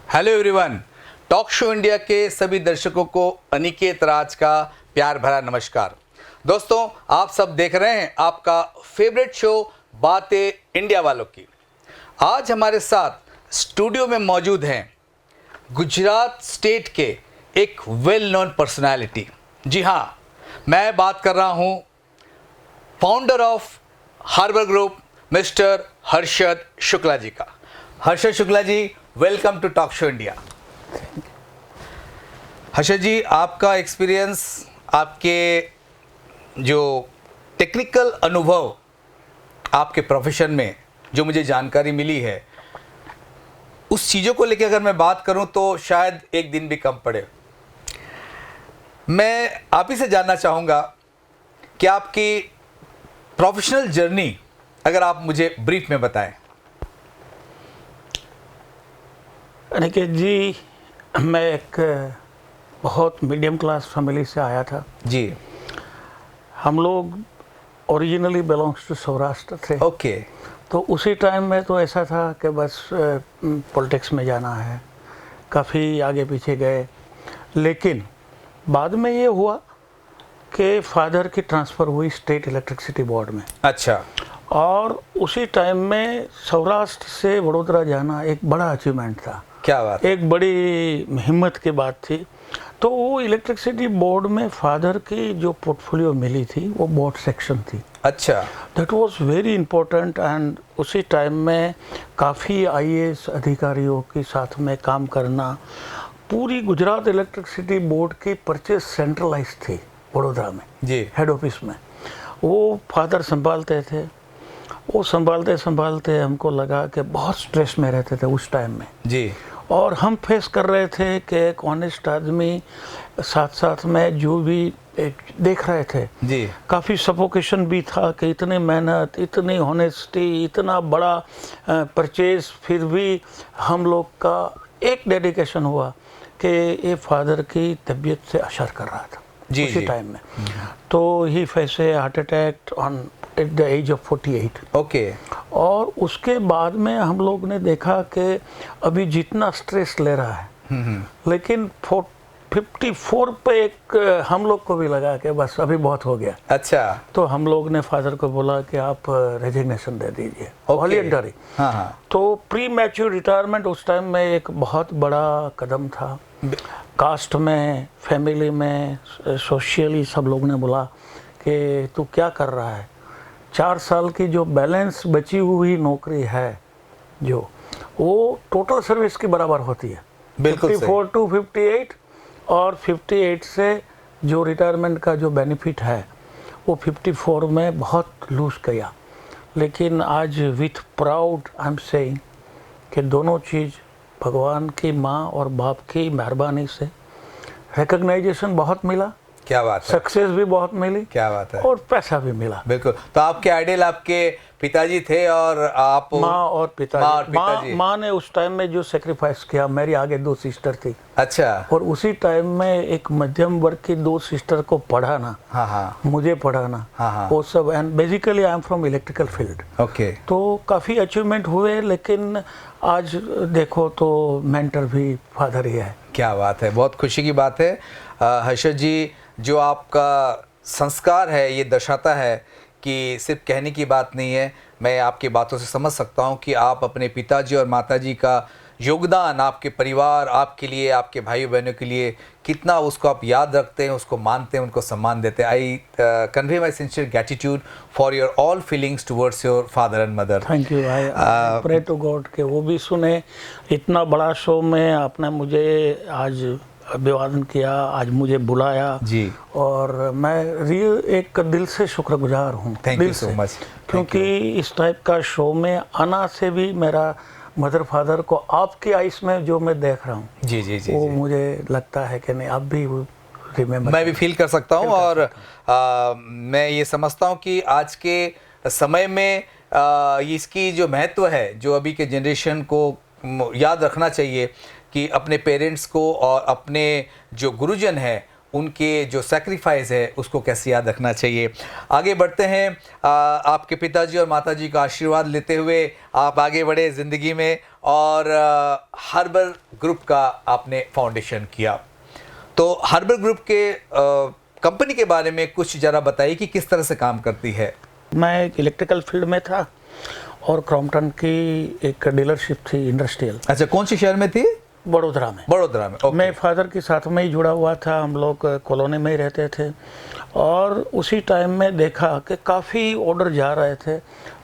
Hello everyone, talk show India के सभी दर्शकों को अनिकेत राज का प्यार भरा नमस्कार। दोस्तों, आप सब देख रहे हैं आपका फेवरेट शो बातें इंडिया वालों की। आज हमारे साथ स्टूडियो में मौजूद हैं गुजरात स्टेट के एक वेल नोन पर्सनालिटी। जी हाँ, मैं बात कर रहा हूँ founder of Harbour Group Mister Harshad Shukla ji का। Harshad Shukla ji, welcome to Talk show India. Harshad ji, आपका एक्सपीरियंस, आपके जो टेक्निकल अनुभव आपके प्रोफेशन में जो मुझे जानकारी मिली है, उस चीज़ों को लेकर अगर मैं बात करूं तो शायद एक दिन भी कम पड़े। मैं आप ही से जानना चाहूँगा कि आपकी प्रोफेशनल जर्नी अगर आप मुझे ब्रीफ में बताएं। अनिकेत जी, मैं एक बहुत मीडियम क्लास फैमिली से आया था जी। हम लोग ओरिजिनली बिलोंग्स टू सौराष्ट्र थे। ओके। तो उसी टाइम में तो ऐसा था कि बस पॉलिटिक्स में जाना है, काफ़ी आगे पीछे गए। लेकिन बाद में ये हुआ कि फादर की ट्रांसफ़र हुई स्टेट इलेक्ट्रिसिटी बोर्ड में। अच्छा। और उसी टाइम में सौराष्ट्र से वडोदरा जाना एक बड़ा अचीवमेंट था। क्या बात है। एक बड़ी हिम्मत की बात थी। तो वो इलेक्ट्रिसिटी बोर्ड में फादर की जो पोर्टफोलियो मिली थी वो बोर्ड सेक्शन थी। अच्छा। That was very important. And उसी टाइम में काफ़ी आईएएस अधिकारियों के साथ में काम करना। पूरी गुजरात इलेक्ट्रिसिटी बोर्ड की परचेज सेंट्रलाइज थी वडोदरा में जी। हेड ऑफिस में। वो फादर संभालते थे। वो संभालते संभालते हमको लगा कि बहुत स्ट्रेस में रहते थे उस टाइम में जी। और हम फेस कर रहे थे कि एक ऑनेस्ट आदमी साथ साथ में जो भी एक देख रहे थे जी। काफ़ी सफोकेशन भी था कि इतनी मेहनत, इतनी ऑनेस्टी, इतना बड़ा परचेज, फिर भी हम लोग का एक डेडिकेशन हुआ कि ये फादर की तबीयत से असर कर रहा था जी, उसी जी। टाइम में। तो he face a heart attack on at the age of 48। Okay. और उसके बाद में हम लोग ने देखा कि अभी जितना स्ट्रेस ले रहा है, लेकिन 54 पे एक हम लोग को भी लगा कि बस अभी बहुत हो गया। अच्छा। तो हम लोग ने फादर को बोला कि आप रेजिग्नेशन दे दीजिए, वॉलंटरी। हाँ हाँ। तो प्री मैच्योर रिटायरमेंट उस टाइम में एक बहुत बड़ा कदम था। कास्ट में, फैमिली में, सोशली सब लोग ने बोला कि तू क्या कर रहा है। 4 साल की जो बैलेंस बची हुई नौकरी है जो, वो टोटल सर्विस के बराबर होती है। बिल्कुल 54 टू 58 और 58 से जो रिटायरमेंट का जो बेनिफिट है वो 54 में बहुत लूज किया। लेकिन आज with proud I am saying कि दोनों चीज़ भगवान की माँ और बाप की मेहरबानी से रिकग्नाइजेशन बहुत मिला। क्या बात है। सक्सेस भी बहुत मिली। क्या बात है। और पैसा भी मिला। बिल्कुल। तो आपके आइडियल आपके पिताजी थे और आप माँ और पिताजी। पिताजी। माँ ने उस टाइम में जो सेक्रीफाइस किया, मेरी आगे 2 सिस्टर थी। अच्छा। और उसी टाइम में एक मध्यम वर्ग की 2 सिस्टर को पढ़ाना, हाँ हाँ। मुझे पढ़ाना, हाँ हाँ। वो सब। And basically I am from electrical field. Okay. तो काफ़ी अचीवमेंट हुए। लेकिन आज देखो तो मेंटर भी फादर ही है। क्या बात है, बहुत खुशी की बात है। हर्षद जी, जो आपका संस्कार है ये दर्शाता है कि सिर्फ कहने की बात नहीं है। मैं आपकी बातों से समझ सकता हूँ कि आप अपने पिताजी और माताजी का योगदान आपके परिवार, आपके लिए, आपके भाई बहनों के लिए कितना उसको आप याद रखते हैं, उसको मानते हैं, उनको सम्मान देते हैं। I convey my sincere gratitude for your all feelings towards your father and mother. Thank you. I pray to God के वो भी सुने। इतना बड़ा शो में आपने मुझे आज अभिवादन किया, आज मुझे बुलाया जी। और मैं रियल एक दिल से शुक्रगुजार हूँ। Thank you so much. क्योंकि इस टाइप का शो में आना से भी मेरा मदर फादर को आपकी आइस में जो मैं देख रहा हूँ, जी जी जी, वो जी। मुझे लगता है कि नहीं, आप भी रिमेम्बर। मैं भी फील कर सकता हूँ। और मैं ये समझता हूँ कि आज के समय में इसकी जो महत्व है, जो अभी के जनरेशन को याद रखना चाहिए कि अपने पेरेंट्स को और अपने जो गुरुजन हैं उनके जो सैक्रिफाइस है उसको कैसे याद रखना चाहिए। आगे बढ़ते हैं। आपके पिताजी और माताजी का आशीर्वाद लेते हुए आप आगे बढ़े ज़िंदगी में और हार्बर ग्रुप का आपने फाउंडेशन किया। तो हार्बर ग्रुप के कंपनी के बारे में कुछ ज़रा बताइए कि किस तरह से काम करती है। मैं एक इलेक्ट्रिकल फील्ड में था और क्रॉम्पटन की एक डीलरशिप थी इंडस्ट्रियल। अच्छा, कौन से शहर में थी? बड़ोदरा में। बड़ोदरा में, ओके। मैं फादर के साथ में ही जुड़ा हुआ था, हम लोग कॉलोनी में ही रहते थे और उसी टाइम में देखा कि काफ़ी ऑर्डर जा रहे थे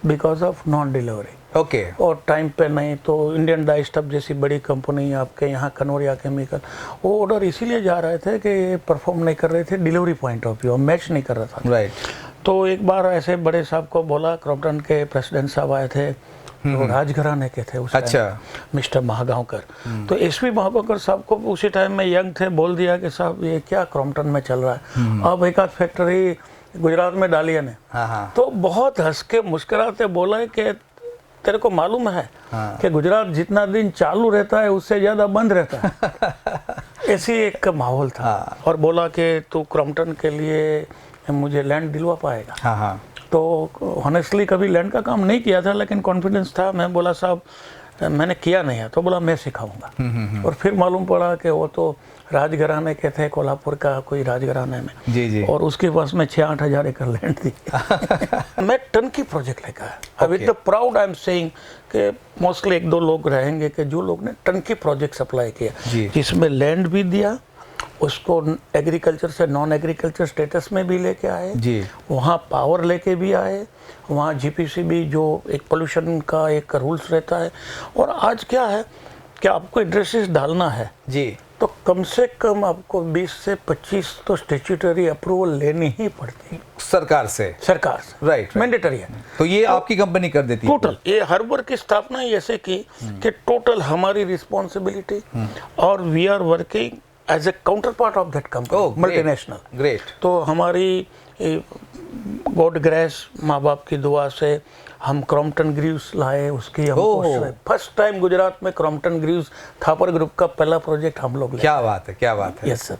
because of non delivery. Okay. और टाइम पे नहीं, तो इंडियन डाई स्टफ जैसी बड़ी कंपनी आपके यहाँ कनौरिया केमिकल, वो ऑर्डर इसीलिए जा रहे थे कि ये परफॉर्म नहीं कर रहे थे delivery point of view, match नहीं कर रहा था। राइट। तो एक बार ऐसे बड़े साहब को बोला, क्रॉम्पटन के प्रेसिडेंट साहब आए थे, तो राजघराने के थे उस अच्छा। मिस्टर महागांवकर। तो एसपी महागांवकर साहब को उसी टाइम में यंग थे, बोल दिया कि साहब ये क्या क्रॉम्पटन में चल रहा है, अब एक आध फैक्ट्री गुजरात में डाली है ने। हाँ। तो बहुत हंस के मुस्कुराते बोला कि तेरे को मालूम है कि गुजरात जितना दिन चालू रहता है उससे ज्यादा बंद रहता है। ऐसी एक माहौल था। और बोला कि तू क्रॉम्पटन के लिए मुझे लैंड दिलवा पाएगा। हाँ। तो ऑनेस्टली कभी लैंड का काम नहीं किया था, लेकिन कॉन्फिडेंस था। मैं बोला साहब मैंने किया नहीं है, तो बोला मैं सिखाऊंगा। और फिर मालूम पड़ा कि वो तो राजघराने के थे, कोल्हापुर का कोई राजघराने में। जी। और उसके पास में 6-8 हज़ार एकड़ लैंड थी। मैं टन की प्रोजेक्ट लेकर आया। With the proud I am saying कि मोस्टली 1-2 लोग रहेंगे कि जो लोग ने टन की प्रोजेक्ट सप्लाई किया, जिसमें लैंड भी दिया, उसको एग्रीकल्चर से नॉन एग्रीकल्चर स्टेटस में भी लेके आए जी। वहाँ पावर लेके भी आए, वहाँ जीपीसी भी जो एक पोल्यूशन का एक रूल्स रहता है। और आज क्या है कि आपको एड्रेसेस डालना है जी, तो कम से कम आपको 20 से 25 तो स्टेच्यूटरी अप्रूवल लेनी ही पड़ती है सरकार से। राइट। मैंडेटरी है। तो ये आपकी कंपनी कर देती है टोटल ये हार्बर की स्थापना ही ऐसे की कि टोटल हमारी रिस्पॉन्सिबिलिटी, और we are working as a counterpart of that company, multinational. Great. तो हमारी गॉड ग्रेस, माँ बाप की दुआ से हम क्रॉम्पटन ग्रीव्स लाए, उसकी हमको फर्स्ट टाइम गुजरात में क्रॉम्पटन ग्रीव्स थापर ग्रुप का पहला प्रोजेक्ट हम लोग। क्या बात है, क्या बात है। Yes sir.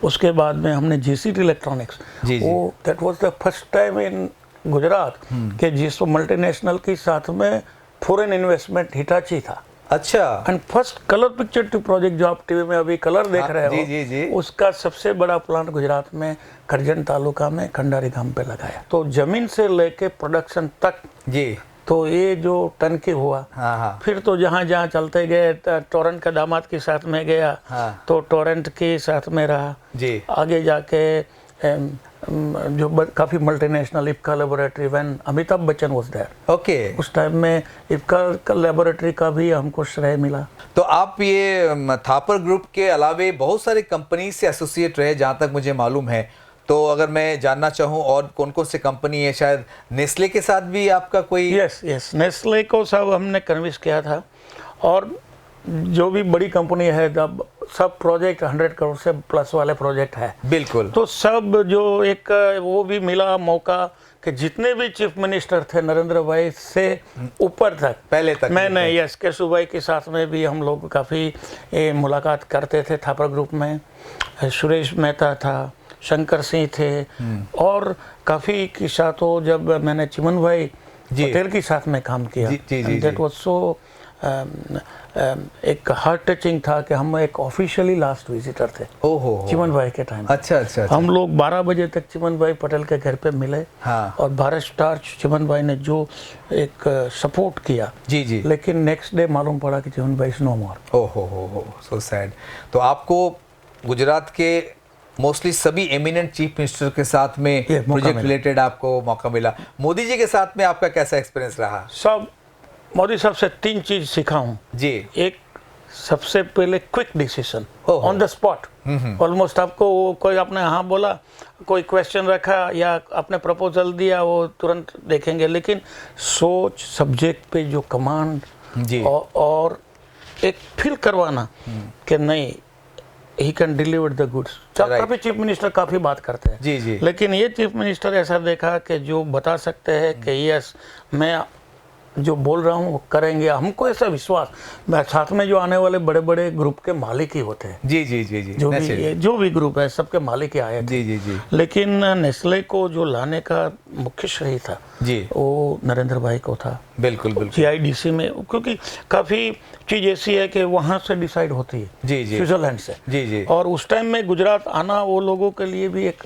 उसके बाद में हमने जेसीटी इलेक्ट्रॉनिक्स, वो that was the first time in Gujarat के जिस मल्टीनेशनल के साथ में फॉरेन इन्वेस्टमेंट हिटाची था। अच्छा। And first colour picture tube project जो आप टीवी में अभी कलर देख रहे हो, जी। उसका सबसे बड़ा प्लांट गुजरात में करजन तालुका में खंडारी गांव पे लगाया। तो जमीन से लेके प्रोडक्शन तक जी। तो ये जो टन के हुआ। हाँ। फिर तो जहाँ जहाँ चलते गए, टोरेंट का दामाद के साथ में गया। तो टोरेंट के साथ में रहा जी। आगे जाके जो काफ़ी multinational Ipca laboratory, when Amitabh Bachchan was there, okay, उस टाइम में इफ्का लेबोरेटरी का भी हमको श्रेय मिला। तो आप ये थापर ग्रुप के अलावे बहुत सारे कंपनी से एसोसिएट रहे जहाँ तक मुझे मालूम है। तो अगर मैं जानना चाहूँ और कौन कौन से कंपनी है, शायद नेस्ले के साथ भी आपका कोई? यस, नेस्ले को सब हमने कन्विंस किया था। और जो भी बड़ी कंपनी है, सब प्रोजेक्ट 100 करोड़ से प्लस वाले प्रोजेक्ट है। बिल्कुल। तो सब जो एक वो भी मिला मौका कि जितने भी चीफ मिनिस्टर थे नरेंद्र भाई से ऊपर तक, पहले तक मैंने यस केशु भाई के साथ में भी हम लोग काफ़ी मुलाकात करते थे थापर ग्रुप में। सुरेश मेहता था, शंकर सिंह थे, और काफ़ी के साथ हो जब मैंने चिमन भाई पटेल के साथ में काम किया, दैट वाज सो एक हार्ट टचिंग था कि हम एक ऑफिशियली लास्ट विजिटर थे चिमन भाई के टाइम। अच्छा। हम लोग 12 बजे तक चिमन भाई पटेल के घर पे मिले। और भारत स्टार्च चिमन भाई ने जो एक सपोर्ट किया जी। लेकिन नेक्स्ट डे मालूम पड़ा कि चिमन भाई इज नो मोर। हो सो सैड। तो आपको गुजरात के मोस्टली सभी एमिनेंट चीफ मिनिस्टर के साथ में प्रोजेक्ट रिलेटेड आपको मौका मिला। मोदी जी के साथ में आपका कैसा एक्सपीरियंस रहा? सब मोदी साहब से 3 चीज सीखा हूँ जी। एक, सबसे पहले quick decision on the spot. Almost आपको कोई आपने हाँ बोला, कोई क्वेश्चन रखा या आपने प्रपोजल दिया, वो तुरंत देखेंगे। लेकिन सोच सब्जेक्ट पे जो कमांड जी, और एक फील करवाना कि नहीं he can deliver the goods. काफी चीफ मिनिस्टर काफी बात करते हैं जी। लेकिन ये चीफ मिनिस्टर ऐसा देखा कि जो बता सकते हैं कि यस मैं जो बोल रहा हूँ वो करेंगे, हमको ऐसा विश्वास। मैं साथ में जो आने वाले बड़े बड़े ग्रुप के मालिक ही होते हैं, जी जी जी जी, जो भी ग्रुप है सबके मालिक ही आए थे। जी जी जी लेकिन नेस्ले को जो लाने का मुख्य श्रेय था जी, वो नरेंद्र भाई को था। बिल्कुल बिल्कुल, जीआईडीसी में, क्योंकि काफ़ी चीज़ ऐसी है कि वहाँ से डिसाइड होती है, जी जी स्विट्जरलैंड से। जी जी, और उस टाइम में गुजरात आना वो लोगों के लिए भी एक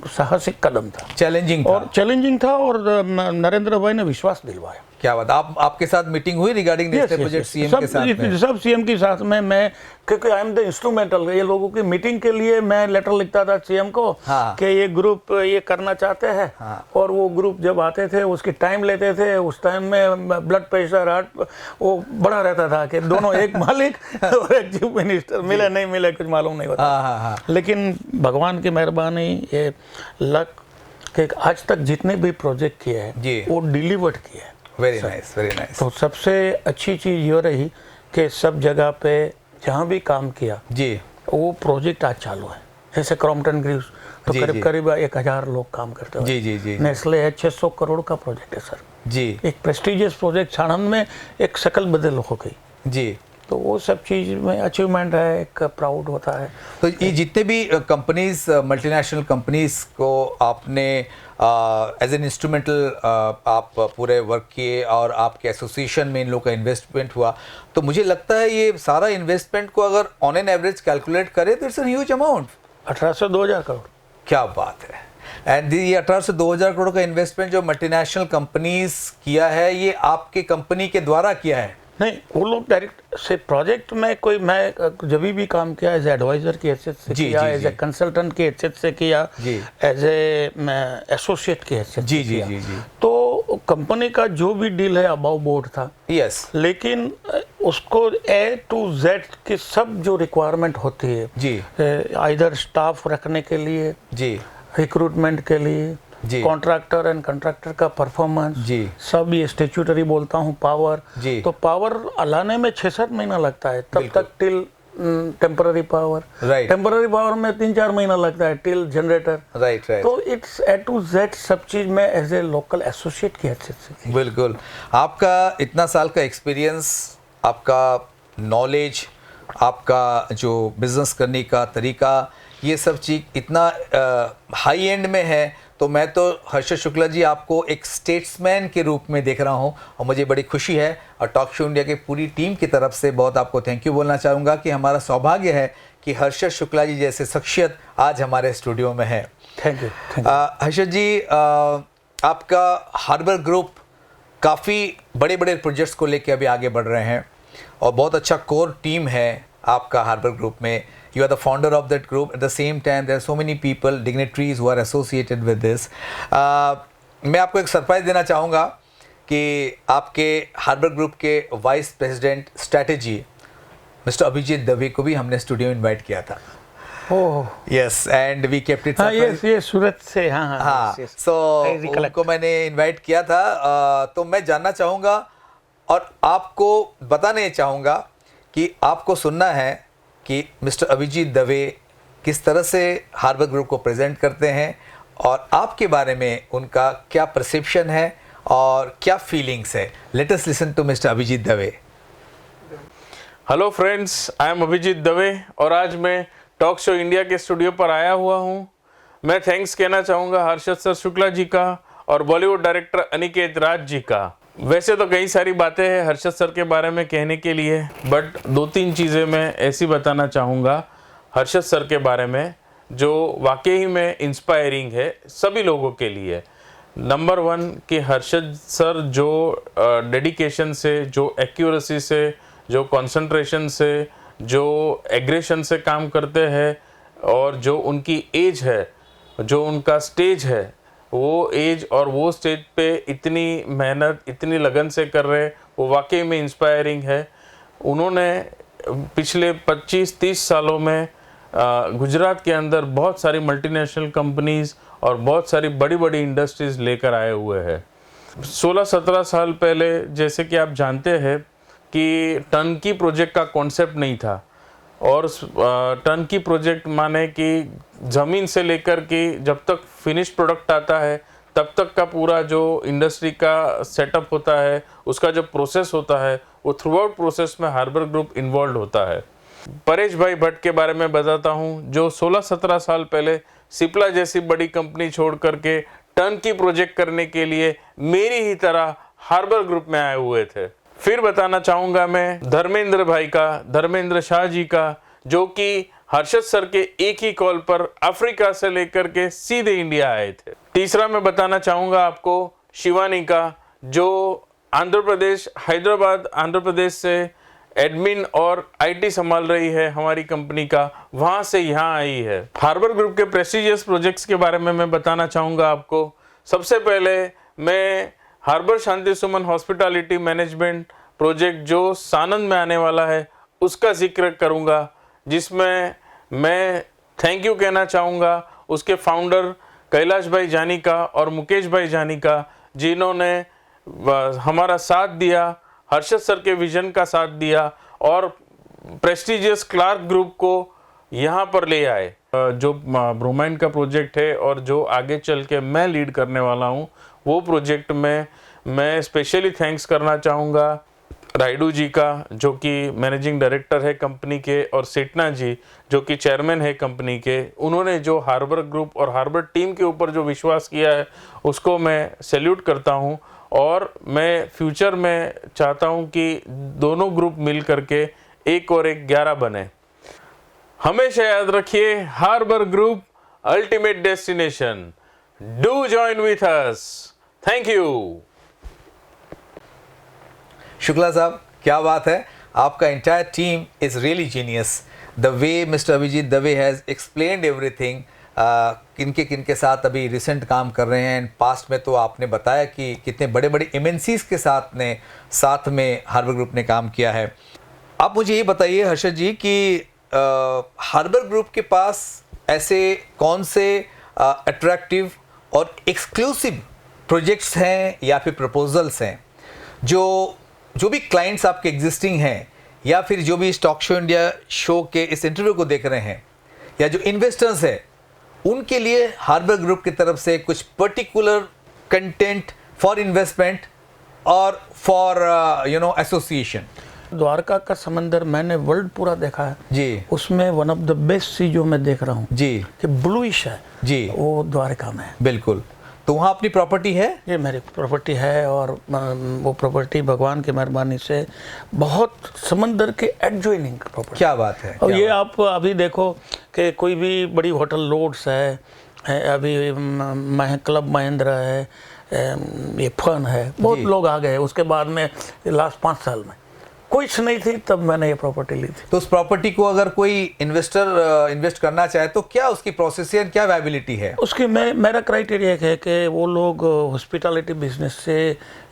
साहसिक कदम था, चैलेंजिंग और चैलेंजिंग था, और नरेंद्र भाई ने विश्वास दिलवाया। क्या बात, आपके साथ मीटिंग हुई रिगार्डिंग नेस्ले प्रोजेक्ट सीएम के साथ में? सब सीएम के साथ में, मैं क्योंकि आई एम द इंस्ट्रूमेंटल, ये लोगों की मीटिंग के लिए मैं लेटर लिखता था सीएम को, हाँ। कि ये ग्रुप ये करना चाहते हैं, हाँ। और वो ग्रुप जब आते थे उसकी टाइम लेते थे। उस टाइम में ब्लड प्रेशर, हार्ट वो बड़ा रहता था कि दोनों एक मालिक और एक चीफ मिनिस्टर, मिले नहीं मिले कुछ मालूम नहीं होता। हाँ हाँ हाँ, लेकिन भगवान की मेहरबानी, ये लक कि आज तक जितने भी प्रोजेक्ट किए जी। हैं वो डिलीवर्ड किए हैं। Very nice very nice. तो सबसे अच्छी चीज़ ये रही कि सब जगह पे जहाँ भी काम किया जी वो प्रोजेक्ट आज चालू है। जैसे क्रॉम्पटन ग्रीव्स तो जी, करीब जी। करीब 1000 लोग काम करते हैं। जी जी जी नेस्ले है 600 करोड़ का प्रोजेक्ट है सर, जी एक प्रेस्टिजियस प्रोजेक्ट। साणंद में एक शकल बदल हो गई, जी। तो वो सब चीज़ में अचीवमेंट है, एक प्राउड होता है। तो ये जितने भी कंपनीज, मल्टीनेशनल कंपनीज को आपने एज एन इंस्ट्रूमेंटल आप पूरे वर्क किए और आपके एसोसिएशन में इन लोगों का इन्वेस्टमेंट हुआ, तो मुझे लगता है ये सारा इन्वेस्टमेंट को अगर ऑन एन एवरेज कैलकुलेट करें तो इट्स एन ह्यूज अमाउंट। 18 से 2000 करोड़। क्या बात है। एंड ये 18 से 2000 करोड़ का इन्वेस्टमेंट जो मल्टीनेशनल कंपनीज किया है, ये आपके कंपनी के द्वारा किया है? नहीं, वो लोग डायरेक्ट से प्रोजेक्ट में, कोई मैं जब भी काम किया एज एडवाइजर की हैसियत से जी, किया, जी, एज ए जी। कंसल्टेंट की हैसियत से किया, जी। एज ए एसोसिएट की हैसियत जी से जी किया। जी जी, तो कंपनी का जो भी डील है अबाउ बोर्ड था, यस लेकिन उसको ए टू जेड की सब जो रिक्वायरमेंट होती है, जी आइदर स्टाफ रखने के लिए, जी रिक्रूटमेंट के लिए, जी। कॉन्ट्रैक्टर एंड कॉन्ट्रैक्टर का परफॉर्मेंस, जी। सब ये स्टेच्यूटरी बोलता हूँ, पावर। जी। तो पावर लाने में 6-7 महीना लगता है, तब बिल्कुल। तक till temporary power, Right. Temporary power में 3-4 महीना लगता है, टिल जनरेटर। राइट राइट, तो इट्स ए टू जेड सब चीज में एज ए लोकल एसोसिएट की हैसियत से। बिल्कुल। आपका इतना साल का एक्सपीरियंस, आपका नॉलेज, आपका जो बिजनेस करने का तरीका, ये सब चीज़ इतना हाई एंड में है, तो मैं तो हर्षद शुक्ला जी आपको एक स्टेट्समैन के रूप में देख रहा हूँ, और मुझे बड़ी खुशी है। और टॉक शो इंडिया की पूरी टीम की तरफ से बहुत आपको थैंक यू बोलना चाहूँगा कि हमारा सौभाग्य है कि हर्षद शुक्ला जी जैसे शख्सियत आज हमारे स्टूडियो में है। Thank you. हर्षद जी, आपका हार्बर ग्रुप काफ़ी बड़े बड़े प्रोजेक्ट्स को लेके अभी आगे बढ़ रहे हैं, और बहुत अच्छा कोर टीम है आपका हार्बर ग्रुप में। You are the founder of that group. At the same time, there are so many people, dignitaries who are associated with this. मैं आपको एक सरप्राइज देना चाहूँगा कि आपके हार्बर ग्रुप के vice president strategy mister Abhijit Dave को भी हमने स्टूडियो में इनवाइट किया था। Oh yes, and we kept it surprise. ये सूरत से, हाँ हाँ, yes, yes. So I recollect. उनको मैंने इनवाइट किया था। तो मैं जानना चाहूँगा और आपको बताने चाहूँगा कि आपको सुनना है कि मिस्टर अभिजीत दवे किस तरह से हार्बर ग्रुप को प्रेजेंट करते हैं, और आपके बारे में उनका क्या परसेप्शन है और क्या फीलिंग्स है। Let us listen to mister Abhijit Dave. Hello friends, I am Abhijit Dave, और आज मैं टॉक शो इंडिया के स्टूडियो पर आया हुआ हूँ। मैं थैंक्स कहना चाहूँगा हर्षद सर शुक्ला जी का और बॉलीवुड डायरेक्टर अनिकेत राज जी का। वैसे तो कई सारी बातें हैं हर्षद सर के बारे में कहने के लिए, बट 2-3 चीज़ें मैं ऐसी बताना चाहूँगा हर्षद सर के बारे में जो वाकई में इंस्पायरिंग है सभी लोगों के लिए। नंबर 1 कि हर्षद सर जो डेडिकेशन से, जो एक्यूरेसी से, जो कंसंट्रेशन से, जो एग्रेशन से काम करते हैं, और जो उनकी एज है, जो उनका स्टेज है, वो एज और वो स्टेज पे इतनी मेहनत, इतनी लगन से कर रहे, वो वाकई में इंस्पायरिंग है। उन्होंने पिछले 25-30 सालों में गुजरात के अंदर बहुत सारी मल्टीनेशनल कंपनीज और बहुत सारी बड़ी बड़ी इंडस्ट्रीज लेकर आए हुए हैं। 16-17 साल पहले, जैसे कि आप जानते हैं कि टर्नकी प्रोजेक्ट का कॉन्सेप्ट नहीं था, और टर्नकी प्रोजेक्ट माने कि ज़मीन से लेकर के जब तक फिनिश प्रोडक्ट आता है तब तक का पूरा जो इंडस्ट्री का सेटअप होता है, उसका जो प्रोसेस होता है, वो थ्रू आउट प्रोसेस में हार्बर ग्रुप इन्वॉल्व होता है। परेश भाई भट्ट के बारे में बताता हूँ, जो 16-17 साल पहले सिप्ला जैसी बड़ी कंपनी छोड़ करके टर्नकी प्रोजेक्ट करने के लिए मेरी ही तरह हार्बर ग्रुप में आए हुए थे। फिर बताना चाहूँगा मैं धर्मेंद्र शाह जी का, जो कि हर्षद सर के एक ही कॉल पर अफ्रीका से लेकर के सीधे इंडिया आए थे। तीसरा मैं बताना चाहूँगा आपको शिवानी का, जो हैदराबाद आंध्र प्रदेश से एडमिन और आईटी संभाल रही है हमारी कंपनी का, वहाँ से यहाँ आई है। हार्बर ग्रुप के प्रेस्टिजियस प्रोजेक्ट्स के बारे में मैं बताना चाहूँगा आपको। सबसे पहले मैं हार्बर शांति सुमन हॉस्पिटैलिटी मैनेजमेंट प्रोजेक्ट जो सानंद में आने वाला है उसका जिक्र करूँगा, जिसमें मैं थैंक यू कहना चाहूँगा उसके फाउंडर कैलाश भाई जानी का और मुकेश भाई जानी का, जिन्होंने हमारा साथ दिया, हर्षद सर के विजन का साथ दिया और प्रेस्टिजियस क्लार्क ग्रुप को यहाँ पर ले आए। जो ब्रोमाइन का प्रोजेक्ट है और जो आगे चल के मैं लीड करने वाला हूँ, वो प्रोजेक्ट में मैं स्पेशली थैंक्स करना चाहूँगा राइडू जी का, जो कि मैनेजिंग डायरेक्टर है कंपनी के, और सेठना जी जो कि चेयरमैन है कंपनी के। उन्होंने जो हार्बर ग्रुप और हार्बर टीम के ऊपर जो विश्वास किया है उसको मैं सैल्यूट करता हूँ, और मैं फ्यूचर में चाहता हूँ कि दोनों ग्रुप मिल करके एक और एक 11 बने। हमेशा याद रखिए, harbour group ultimate destination. Do join with us. Thank you. Shukla साहब, क्या बात है, आपका entire team is really genius. The way Mr. Abhijit Dave has explained everything, किनके किनके साथ अभी रिसेंट काम कर रहे हैं, पास्ट में तो आपने बताया कि कितने बड़े बड़े MNCs के साथ में हार्बर ग्रुप ने काम किया है। आप मुझे ये बताइए हर्षद जी कि हार्बर ग्रुप के पास ऐसे कौन से अट्रैक्टिव और एक्सक्लूसिव प्रोजेक्ट्स हैं या फिर प्रपोजल्स हैं जो भी क्लाइंट्स आपके एग्जिस्टिंग हैं, या फिर जो भी स्टॉक शो इंडिया शो के इस इंटरव्यू को देख रहे हैं, या जो इन्वेस्टर्स हैं, उनके लिए हार्बर ग्रुप की तरफ से कुछ पर्टिकुलर कंटेंट फॉर इन्वेस्टमेंट और फॉर एसोसिएशन? द्वारका का समंदर मैंने वर्ल्ड पूरा देखा है जी, उसमें वन ऑफ द बेस्ट सी जो मैं देख रहा हूँ जी कि ब्लूइश है जी, वो द्वारका में है। बिल्कुल। तो वहाँ अपनी प्रॉपर्टी है? ये मेरी प्रॉपर्टी है, और वो प्रॉपर्टी भगवान की मेहरबानी से बहुत समंदर के एडजॉइनिंग प्रॉपर्टी। क्या बात है। और ये आप अभी देखो कि कोई भी बड़ी होटल रोड्स है अभी क्लब महिंद्रा है, ये फन है, बहुत लोग आ गए। उसके बाद में लास्ट 5 साल में कुछ नहीं थी, तब मैंने ये प्रॉपर्टी ली थी। तो उस प्रॉपर्टी को अगर कोई इन्वेस्टर इन्वेस्ट करना चाहे तो क्या उसकी प्रोसेस है, क्या वायबिलिटी है उसकी? मेरा क्राइटेरिया है कि वो लोग हॉस्पिटैलिटी बिजनेस से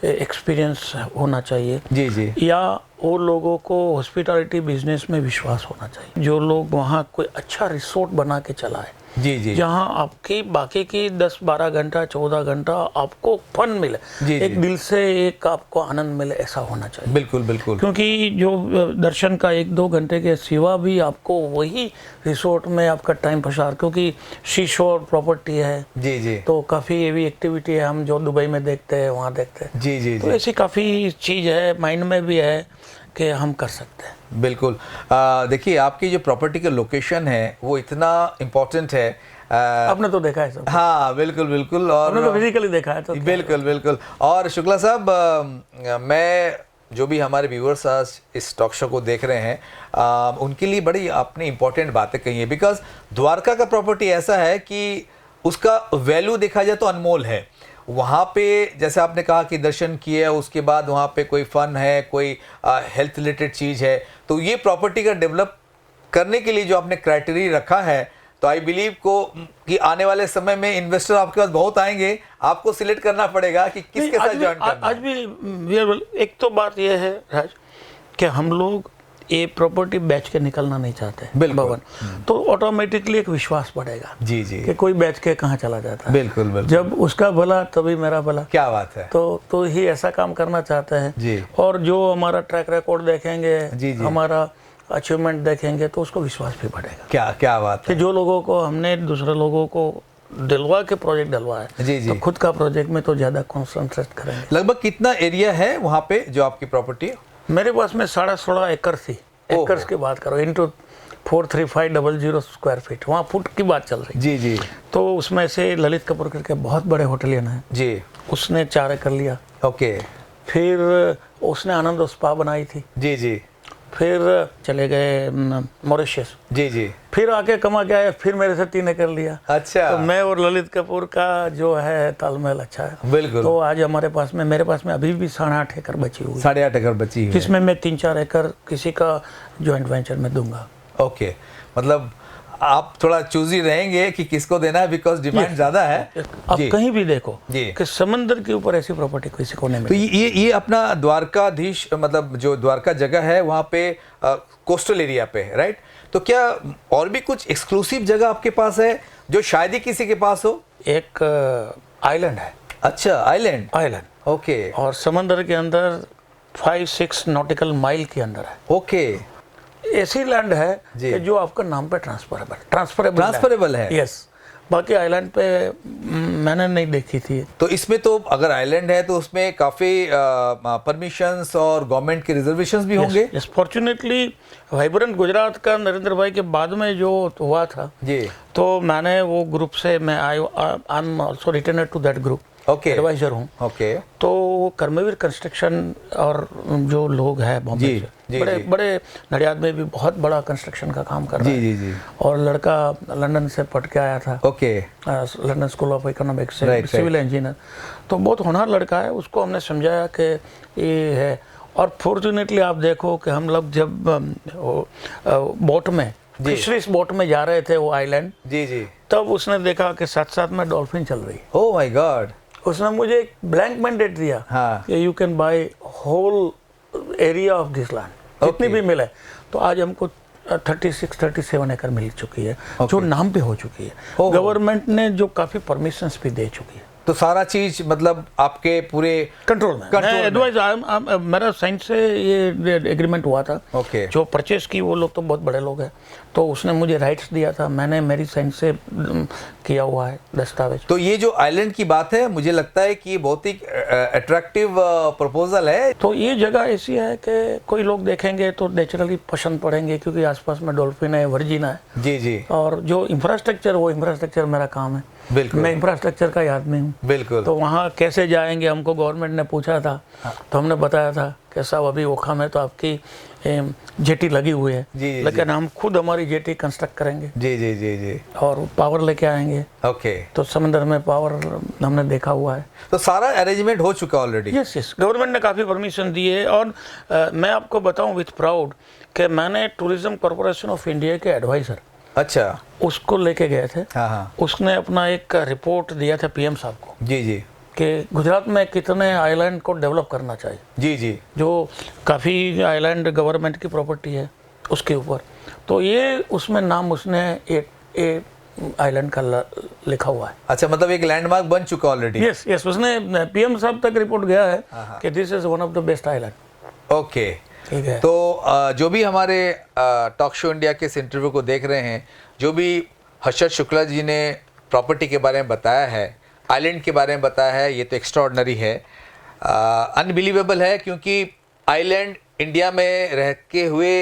एक्सपीरियंस होना चाहिए जी जी, या वो लोगों को हॉस्पिटैलिटी बिजनेस में विश्वास होना चाहिए। जो लोग वहाँ कोई अच्छा रिसोर्ट बना के चलाए जी जी, जहाँ आपकी बाकी की 10-12 घंटा 14 घंटा आपको फन मिले, एक दिल से एक आपको आनंद मिले, ऐसा होना चाहिए। बिल्कुल बिल्कुल। क्योंकि जो दर्शन का 1-2 घंटे के सिवा भी आपको वही रिसोर्ट में आपका टाइम पसार, क्योंकि शी शोर प्रॉपर्टी है जी जी, तो काफ़ी ये भी एक्टिविटी है हम जो दुबई में देखते हैं वहाँ देखते हैं जी जी, तो ऐसी काफ़ी चीज़ है, माइंड में भी है कि हम कर सकते हैं। बिल्कुल। देखिए, आपकी जो प्रॉपर्टी का लोकेशन है वो इतना इम्पोर्टेंट है। आपने तो देखा है सब। हाँ बिल्कुल बिल्कुल, और आपने तो फिजिकली देखा है तो बिल्कुल बिल्कुल। और शुक्ला साहब, मैं जो भी हमारे व्यूअर्स आज इस टॉक शो को देख रहे हैं, उनके लिए बड़ी आपने इम्पोर्टेंट बातें कही है, बिकॉज द्वारका का प्रॉपर्टी ऐसा है कि उसका वैल्यू देखा जाए तो अनमोल है। वहाँ पे जैसे आपने कहा कि दर्शन किए, उसके बाद वहाँ पे कोई फन है, कोई हेल्थ रिलेटेड चीज़ है, तो ये प्रॉपर्टी का डेवलप करने के लिए जो आपने क्राइटेरिया रखा है, तो आई बिलीव को कि आने वाले समय में इन्वेस्टर आपके पास बहुत आएंगे, आपको सिलेक्ट करना पड़ेगा कि किसके साथ ज्वाइन करना आज भी एक तो बात यह है राज कि हम लोग ये प्रॉपर्टी बेच के निकलना नहीं चाहते भवन, तो ऑटोमेटिकली एक विश्वास बढ़ेगा जी जी, कि कोई बेच के कहाँ चला जाता है। बिल्कुल बिल्कुल, जब उसका भला तभी मेरा भला। क्या बात है। तो ही ऐसा काम करना चाहते हैं जी, और जो हमारा ट्रैक रिकॉर्ड देखेंगे जी जी, हमारा अचीवमेंट देखेंगे तो उसको विश्वास भी बढ़ेगा। क्या बात है कि जो लोगों को हमने दूसरे लोगों को दिलवा के प्रोजेक्ट डलवा है, जी, जी। तो खुद का प्रोजेक्ट में तो ज़्यादा कॉन्सेंट्रेट करेंगे। लगभग कितना एरिया है वहाँ पे जो आपकी प्रॉपर्टी है? मेरे पास में 16.5 एकड़ थी। एकर्स की बात करो, इंटू 43500 स्क्वायर फीट, वहाँ फुट की बात चल रही। जी जी तो उसमें से ललित कपूर करके बहुत बड़े होटलियन है, जी। उसने 4 एकड़ लिया। ओके। फिर उसने आनंद स्पा बनाई थी। जी जी फिर चले गए मॉरिशस। जी जी। फिर आके कमा के आए, फिर मेरे से 3 एकड़ लिया। अच्छा। तो मैं और ललित कपूर का जो है तालमेल अच्छा है। बिल्कुल। तो आज हमारे पास में, मेरे पास में अभी भी 8.5 एकड़ बची हुई है, 8.5 एकड़ बची हुई है। जिसमें मैं 3-4 एकड़ किसी का जॉइंट वेंचर में दूंगा। ओके, मतलब आप थोड़ा चूजी रहेंगे कि किसको देना है, बिकॉज डिमांड ज्यादा है। आप जी। कहीं भी देखो जी। कि समंदर के ऊपर ऐसी प्रॉपर्टी किसी को नहीं तो मिली। ये अपना द्वारकाधीश, मतलब जो द्वारका जगह है वहाँ पे कोस्टल एरिया पे है, राइट? तो क्या और भी कुछ एक्सक्लूसिव जगह आपके पास है जो शायद ही किसी के पास हो? एक आइलैंड है। अच्छा, आइलैंड। आइलैंड ओके और समंदर के अंदर 5-6 नॉटिकल माइल के अंदर है। ओके। ऐसी लैंड है जी। कि जो आपका नाम पे ट्रांसफरेबल ट्रांसफरेबल है। यस। बाकी आइलैंड पे मैंने नहीं देखी थी। तो इसमें तो अगर आइलैंड है तो उसमें काफी परमिशंस और गवर्नमेंट के रिजर्वेशंस भी होंगे। यस, फॉर्चुनेटली वाइब्रेंट गुजरात का नरेंद्र भाई के बाद में जो हुआ था, जी। तो मैंने वो ग्रुप से, मैं I am also return to that group, okay. Adviser हूँ। ओके। तो वो कर्मवीर कंस्ट्रक्शन और जो लोग हैं बॉम्बे जी, से, जी, बड़े जी। बड़े नडियाद में भी बहुत बड़ा कंस्ट्रक्शन का काम कर रहा जी है। जी जी। और लड़का लंदन से पढ़ के आया था, okay. London school of economics से, Right, सिविल इंजीनियर। तो बहुत होनहार लड़का है, उसको हमने समझाया कि ये है। और फॉर्चुनेटली आप देखो कि हम लोग जब बोट में, फिशरीज बोट में जा रहे थे वो आइलैंड, जी जी। तब उसने देखा कि साथ साथ में डॉल्फिन चल रही है। Oh my God. उसने मुझे एक ब्लैंक मैंडेट दिया हाँ। कि you can buy whole area of this land, जितनी भी मिले। तो आज हमको 36-37 एकड़ मिल चुकी है, जो नाम पे हो चुकी है। ओहो। गवर्नमेंट ने जो काफ़ी परमिशंस भी दे चुकी है, तो सारा चीज मतलब आपके पूरे कंट्रोल में। कंट्रोल में। एडवाइज मेरा साइंस से ये एग्रीमेंट हुआ था। ओके। जो परचेस की वो लोग तो बहुत बड़े लोग हैं, तो उसने मुझे राइट्स दिया था, मैंने मेरी साइंस से किया हुआ है दस्तावेज। तो ये जो आइलैंड की बात है, मुझे लगता है कि ये बहुत ही अट्रैक्टिव प्रपोजल है। तो ये जगह ऐसी है कि कोई लोग देखेंगे तो नेचुरली पसंद पड़ेंगे, क्योंकि आसपास में डॉल्फिन है, वर्जिन है। जी जी। और जो इंफ्रास्ट्रक्चर, वो इंफ्रास्ट्रक्चर मेरा काम है। बिल्कुल। मैं इंफ्रास्ट्रक्चर का ही आदमी हूँ। बिल्कुल। तो वहाँ कैसे जाएंगे, हमको गवर्नमेंट ने पूछा था। तो हमने बताया था कि साहब अभी ओखा में तो आपकी जेटी लगी हुई है, जी, जी, लेकिन हम खुद हमारी जेटी कंस्ट्रक्ट करेंगे जी जी जी जी। और पावर लेके आएंगे। ओके। तो समंदर में पावर हमने देखा हुआ है। तो सारा अरेंजमेंट हो चुका ऑलरेडी? यस यस, गवर्नमेंट ने काफ़ी परमिशन दी है। और मैं आपको बताऊं विथ प्राउड कि मैंने टूरिज्म कॉरपोरेशन ऑफ इंडिया के एडवाइज़र, अच्छा। उसको लेके गए थे। हाँ हाँ। उसने अपना एक रिपोर्ट दिया था पीएम साहब को जी जी कि गुजरात में कितने आइलैंड को डेवलप करना चाहिए, जी जी। जो काफ़ी आइलैंड गवर्नमेंट की प्रॉपर्टी है उसके ऊपर। तो ये उसमें नाम उसने एक आइलैंड का लिखा हुआ है। अच्छा, मतलब एक लैंडमार्क बन चुका ऑलरेडी? यस यस, उसने पीएम साहब तक रिपोर्ट गया है कि this is one of the best island. Okay. ठीक है। तो जो भी हमारे टॉक शो इंडिया के इस इंटरव्यू को देख रहे हैं, जो भी हर्षद शुक्ला जी ने प्रॉपर्टी के बारे में बताया है, आइलैंड के बारे में बताया है, ये तो एक्स्ट्राऑर्डिनरी है, अनबिलीवेबल है। क्योंकि आइलैंड इंडिया में रह के हुए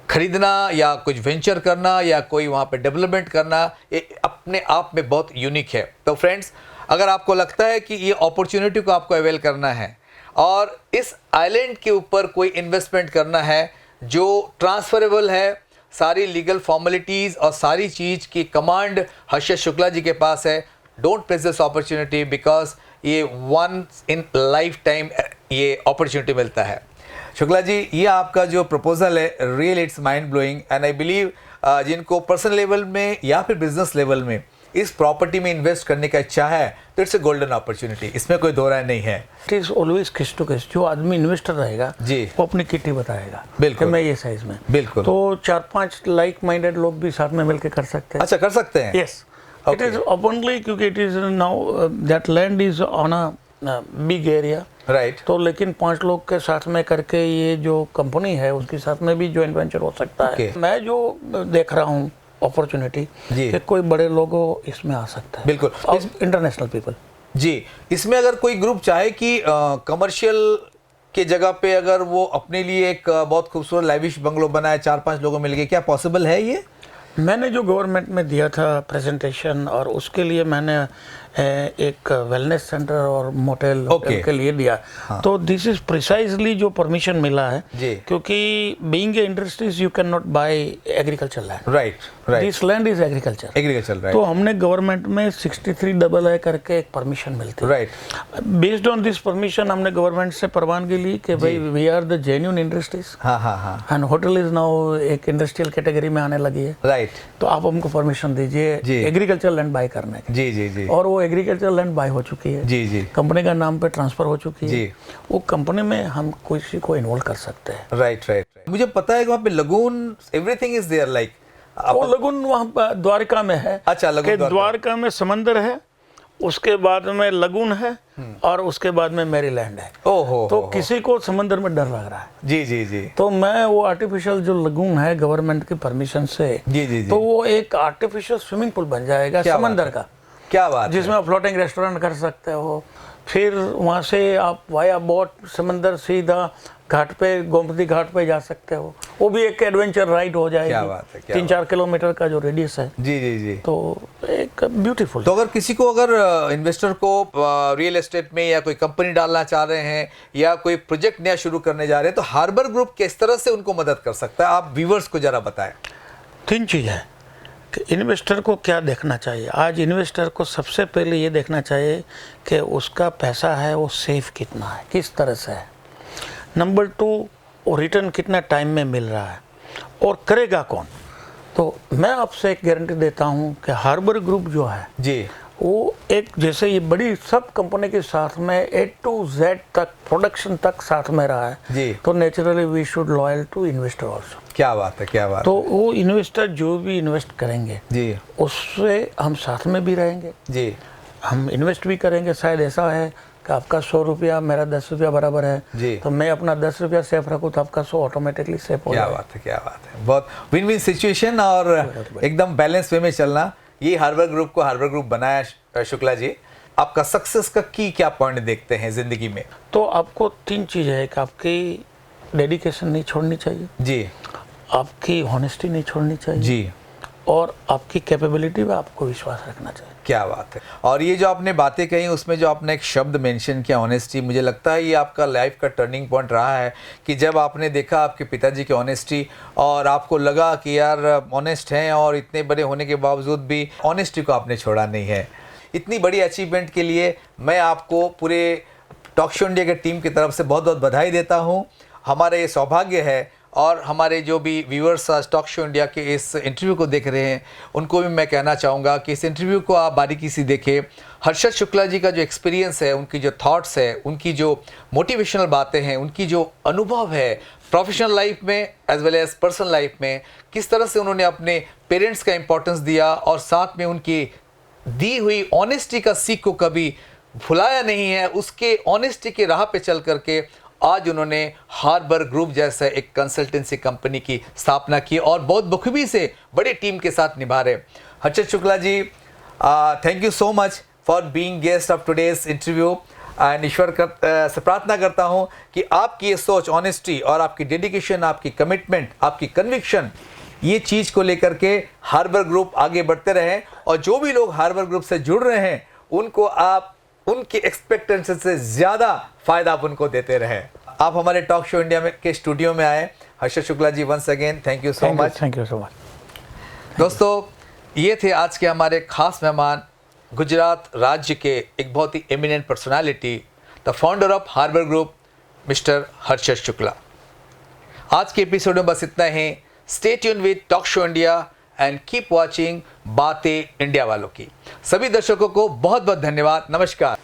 खरीदना या कुछ वेंचर करना या कोई वहाँ पे डेवलपमेंट करना, ये अपने आप में बहुत यूनिक है। तो फ्रेंड्स, अगर आपको लगता है कि ये अपॉर्चुनिटी को आपको अवेल करना है और इस आइलैंड के ऊपर कोई इन्वेस्टमेंट करना है जो ट्रांसफरेबल है, सारी लीगल फॉर्मेलिटीज़ और सारी चीज़ की कमांड हर्षद शुक्ला जी के पास है, don't miss this opportunity, because ये वंस इन लाइफ टाइम ये अपॉर्चुनिटी मिलता है। शुक्ला जी, ये आपका जो प्रपोजल है, real it's mind blowing, and I believe जिनको पर्सनल लेवल में या फिर बिजनेस लेवल में इस प्रॉपर्टी में इन्वेस्ट करने का इच्छा है, तो इट्स ए गोल्डन अपॉर्चुनिटी, इसमें कोई दो राय नहीं है। इट इज ऑलवेज किस टू किस। जो आदमी इन्वेस्टर रहेगा जी, वो अपनी किटी बताएगा बिल्कुल। कि मैं ये साइज में, बिल्कुल। तो 4-5 लाइक माइंडेड लोग भी साथ में मिलकर कर सकते हैं। अच्छा, कर सकते हैं? यस, इट इज ओपनली, क्योंकि it is now that land is on a big area, right. तो लेकिन 5 लोग के साथ में करके ये जो कंपनी है उसके साथ में भी जॉइंट वेंचर हो सकता है। Okay. मैं जो देख रहा हूँ अपॉर्चुनिटी जी। कि कोई बड़े लोगों इसमें आ सकता है, बिल्कुल। International people. जी, इसमें अगर कोई ग्रुप चाहे कि कमर्शियल के जगह पे अगर वो अपने लिए एक बहुत खूबसूरत लाइविश बंगलो बनाए, 4-5 लोगों मिल गए, क्या पॉसिबल है ये? मैंने जो गवर्नमेंट में दिया था प्रेजेंटेशन, और उसके लिए मैंने एक वेलनेस सेंटर और मोटेल Okay. के लिए दिया। तो दिस इज प्रिसाइजली जो परमिशन मिला है, जी। क्योंकि being a industries you can not bye agriculture land, right, right, this land is agriculture. Agriculture, right, तो हमने गवर्नमेंट में 63AA करके एक परमिशन मिलती है। Right. Based on this permission हमने गवर्नमेंट से परवानगी ली कि भाई we are the genuine industries, हाँ हाँ हाँ, एंड होटल इज नाउ एक इंडस्ट्रियल कैटेगरी में आने लगी है, राइट, तो आप हमको परमिशन दीजिए जी। एग्रीकल्चर लैंड बाय करने की। जी जी जी, और वो एग्रीकल्चर लैंड बाय हो चुकी है, जी जी, कंपनी का नाम पे ट्रांसफर हो चुकी है। जी। वो कंपनी में हम किसी को इन्वॉल्व कर सकते हैं। Right right. मुझे पता है कि वहाँ पे lagoon everything is there, like वो लगुन वहाँ पर द्वारका में है। अच्छा, लगुन कि द्वारका। द्वारका में समंदर है, उसके बाद में लगुन है, और उसके बाद में मैरीलैंड है। ओहो, तो किसी को समंदर में डर लग रहा है, जी जी जी, तो मैं वो आर्टिफिशियल जो लगून है गवर्नमेंट की परमिशन से, जी जी जी, तो वो एक आर्टिफिशियल स्विमिंग पूल बन जाएगा क्या बात समंदर है? का, क्या बात है? जिसमें आप फ्लोटिंग रेस्टोरेंट कर सकते हो। फिर वहाँ से आप वाया बोट समंदर सीधा घाट पे, गोमती घाट पे जा सकते हो। वो भी एक एडवेंचर राइड हो जाएगी। क्या बात है, क्या 3-4 किलोमीटर का जो रेडियस है, जी जी जी। तो एक ब्यूटीफुल। तो अगर किसी को, अगर इन्वेस्टर को रियल एस्टेट में या कोई कंपनी डालना चाह रहे हैं या कोई प्रोजेक्ट नया शुरू करने जा रहे हैं, तो हार्बर ग्रुप किस तरह से उनको मदद कर सकता है? आप व्यूवर्स को जरा बताएं। 3 चीज़ है कि इन्वेस्टर को क्या देखना चाहिए। आज इन्वेस्टर को सबसे पहले ये देखना चाहिए कि उसका पैसा है वो सेफ कितना है, किस तरह से है। नंबर 2, वो रिटर्न कितना टाइम में मिल रहा है, और करेगा कौन। तो मैं आपसे एक गारंटी देता हूँ कि हार्बर ग्रुप जो है जी, वो एक, जैसे ये बड़ी सब कंपनी के साथ में A to Z तक, प्रोडक्शन तक साथ में रहा है, जी। तो naturally we should loyal to investor also. क्या बात है, क्या बात तो वो इन्वेस्टर जो भी इन्वेस्ट करेंगे है। जी उससे हम साथ में भी रहेंगे, जी हम इन्वेस्ट भी करेंगे। शायद ऐसा है कि आपका 100 रुपया, मेरा 10 रुपया बराबर है, जी। तो मैं अपना 10 रुपया सेफ रखूँ तो आपका 100 ऑटोमेटिकली सेफ हो क्या जाएगा। बात है, क्या बात है। बहुत विन विन सिचुएशन और एकदम बैलेंस वे में चलना, ये हार्बर ग्रुप को हार्बर ग्रुप बनाया। शुक्ला जी, आपका सक्सेस का क्या पॉइंट देखते हैं जिंदगी में? तो आपको 3 चीज़ है कि आपकी डेडिकेशन नहीं छोड़नी चाहिए, जी आपकी हॉनेस्टी नहीं छोड़नी चाहिए, जी, और आपकी कैपेबिलिटी में आपको विश्वास रखना चाहिए। क्या बात है। और ये जो आपने बातें कही, उसमें जो आपने एक शब्द मेंशन किया, ऑनेस्टी, मुझे लगता है ये आपका लाइफ का टर्निंग पॉइंट रहा है कि जब आपने देखा आपके पिताजी की ऑनेस्टी और आपको लगा कि यार ऑनेस्ट हैं, और इतने बड़े होने के बावजूद भी ऑनेस्टी को आपने छोड़ा नहीं है। इतनी बड़ी अचीवमेंट के लिए मैं आपको पूरे टॉक शो इंडिया के टीम की तरफ से बहुत बहुत बधाई देता हूँ। हमारा ये सौभाग्य है, और हमारे जो भी व्यूअर्स आज टॉक शो इंडिया के इस इंटरव्यू को देख रहे हैं, उनको भी मैं कहना चाहूँगा कि इस इंटरव्यू को आप बारीकी से देखें। हर्षद शुक्ला जी का जो एक्सपीरियंस है, उनकी जो थॉट्स है, उनकी जो मोटिवेशनल बातें हैं, उनकी जो अनुभव है प्रोफेशनल लाइफ में as well as personal life में, किस तरह से उन्होंने अपने पेरेंट्स का इंपॉर्टेंस दिया, और साथ में उनकी दी हुई ऑनेस्टी का सीख को कभी भुलाया नहीं है। उसके ऑनेस्टी के राह पे चल करके आज उन्होंने हार्बर ग्रुप जैसा एक कंसल्टेंसी कंपनी की स्थापना की, और बहुत बखूबी से बड़ी टीम के साथ निभा रहे। Harshad Shukla ji, thank you so much for being guest of today's interview. And ईश्वर से प्रार्थना करता हूँ कि आपकी ये सोच, ऑनेस्टी, और आपकी डेडिकेशन, आपकी कमिटमेंट, आपकी कन्विक्शन, ये चीज़ को लेकर के हार्बर ग्रुप आगे बढ़ते रहें, और जो भी लोग हार्बर ग्रुप से जुड़ रहे हैं उनको आप उनकी एक्सपेक्टेंसी से ज़्यादा फ़ायदा आप उनको देते रहें। आप हमारे टॉक शो इंडिया में के स्टूडियो में आए। Harshad Shukla ji, once again thank you so much. Thank you so much. दोस्तों, ये थे आज के हमारे खास मेहमान, गुजरात राज्य के एक बहुत ही eminent personality, the founder of Harbour Group, Mister Harshad Shukla. आज के एपिसोड में बस इतना ही। Stay tune with Talk show India and keep watching बातें इंडिया वालों की। सभी दर्शकों को बहुत बहुत धन्यवाद। नमस्कार।